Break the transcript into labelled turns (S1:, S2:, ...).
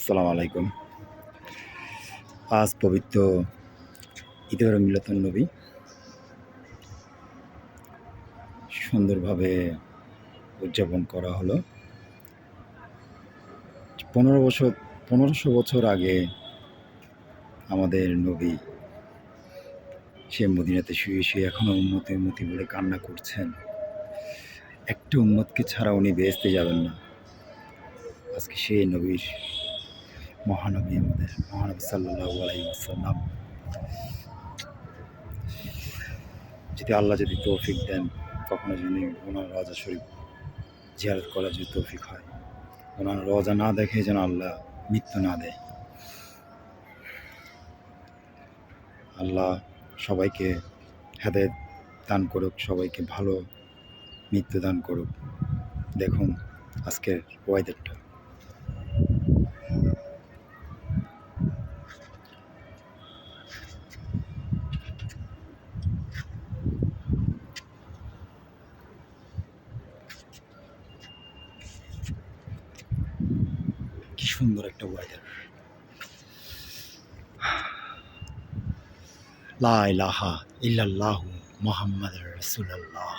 S1: আসসালামু আলাইকুম। আজ পবিত্র ঈদুল মিলাদুন নবী সুন্দরভাবে উদযাপন করা হলো। ১৫ বছর ১৫০০ বছর আগে আমাদের নবী সে মদিনাতে শুয়ে এখনো উম্মতি, উম্মতি বলে কান্না করছেন। একটা উম্মতকে ছাড়া উনি বেহেশতে যাবেন না। আজকে সেই নবীর মহানবী আমাদের মহানবী সাল্লাল্লাহু আলাইহি ওয়াসাল্লাম যদি তৌফিক দেন, কখনো যদি ওনার রওজা শরীফ জিয়ারত করার যদি তৌফিক হয়, ওনার রওজা না দেখে যেন আল্লাহ মৃত্যু না দেয়। আল্লাহ সবাইকে হেদায়েত দান করুক, সবাইকে ভালো মৃত্যু দান করুক। দেখুন আজকের ওয়েদারটা, কি সুন্দর একটা ওয়েদার। লা ইলাহা ইল্লাল্লাহু মুহাম্মাদুর রাসূলুল্লাহ।